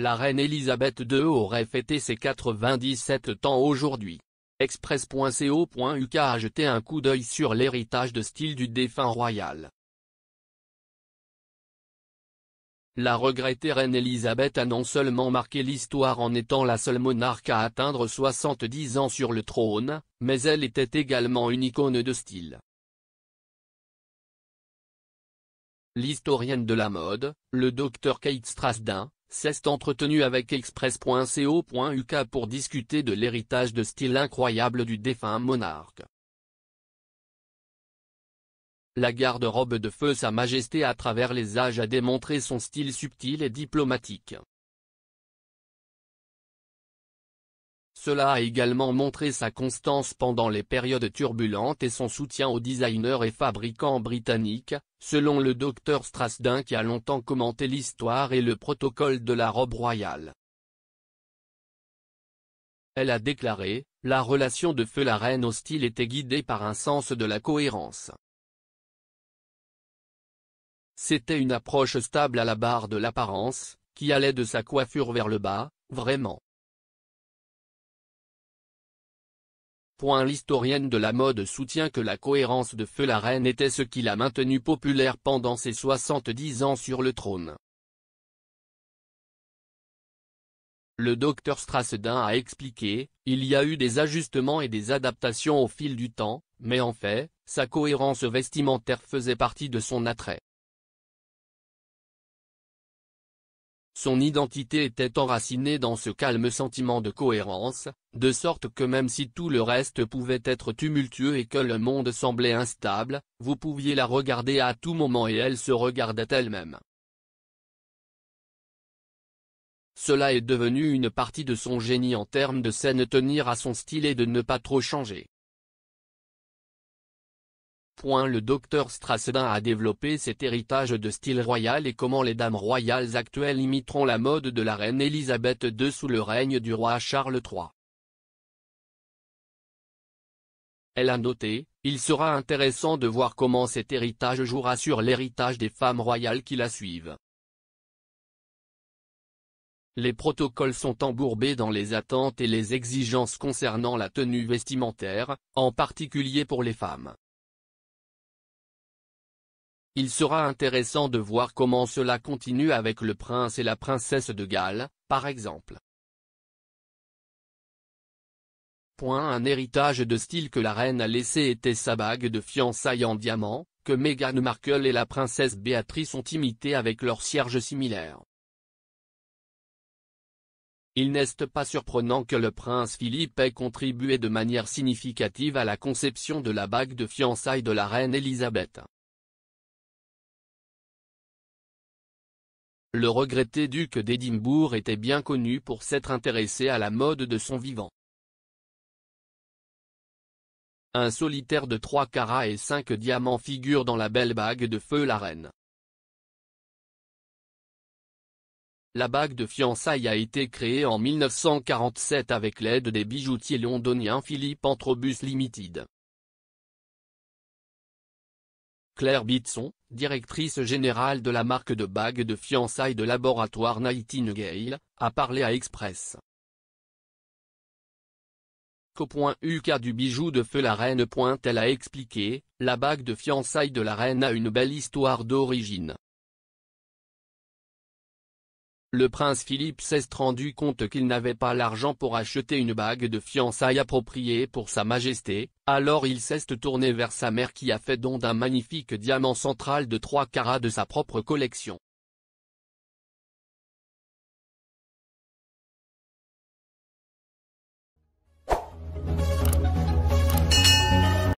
La reine Elisabeth II aurait fêté ses 97 ans aujourd'hui. Express.co.uk a jeté un coup d'œil sur l'héritage de style du défunt royal. La regrettée reine Elisabeth a non seulement marqué l'histoire en étant la seule monarque à atteindre 70 ans sur le trône, mais elle était également une icône de style. L'historienne de la mode, le Dr Kate Strasdin, s'est entretenue avec Express.co.uk pour discuter de l'héritage de style incroyable du défunt monarque. La garde-robe de feu Sa Majesté à travers les âges a démontré son style subtil et diplomatique. Cela a également montré sa constance pendant les périodes turbulentes et son soutien aux designers et fabricants britanniques, selon le Dr Strasdin qui a longtemps commenté l'histoire et le protocole de la robe royale. Elle a déclaré, la relation de feu la reine au style était guidée par un sens de la cohérence. C'était une approche stable à la barre de l'apparence, qui allait de sa coiffure vers le bas, vraiment. L'historienne de la mode soutient que la cohérence de feu la reine était ce qui l'a maintenue populaire pendant ses 70 ans sur le trône. Le Dr Strasdin a expliqué, il y a eu des ajustements et des adaptations au fil du temps, mais en fait, sa cohérence vestimentaire faisait partie de son attrait. Son identité était enracinée dans ce calme sentiment de cohérence, de sorte que même si tout le reste pouvait être tumultueux et que le monde semblait instable, vous pouviez la regarder à tout moment et elle se regardait elle-même. Cela est devenu une partie de son génie en termes de scène, tenir à son style et de ne pas trop changer. Le Dr Strasdin a développé cet héritage de style royal et comment les dames royales actuelles imiteront la mode de la reine Elisabeth II sous le règne du roi Charles III. Elle a noté, il sera intéressant de voir comment cet héritage jouera sur l'héritage des femmes royales qui la suivent. Les protocoles sont embourbés dans les attentes et les exigences concernant la tenue vestimentaire, en particulier pour les femmes. Il sera intéressant de voir comment cela continue avec le prince et la princesse de Galles, par exemple. Un héritage de style que la reine a laissé était sa bague de fiançailles en diamant, que Meghan Markle et la princesse Béatrice ont imité avec leur cierge similaire. Il n'est pas surprenant que le prince Philippe ait contribué de manière significative à la conception de la bague de fiançailles de la reine Elisabeth. Le regretté duc d'Édimbourg était bien connu pour s'être intéressé à la mode de son vivant. Un solitaire de 3 carats et 5 diamants figure dans la belle bague de feu la reine. La bague de fiançailles a été créée en 1947 avec l'aide des bijoutiers londoniens Philip Antrobus Limited. Claire Bitson, directrice générale de la marque de bagues de fiançailles de laboratoire Nightingale, a parlé à Express. Co.uk du bijou de feu la reine. Elle a expliqué, la bague de fiançailles de la reine a une belle histoire d'origine. Le prince Philippe s'est rendu compte qu'il n'avait pas l'argent pour acheter une bague de fiançailles appropriée pour sa majesté, alors il s'est tourné vers sa mère qui a fait don d'un magnifique diamant central de 3 carats de sa propre collection.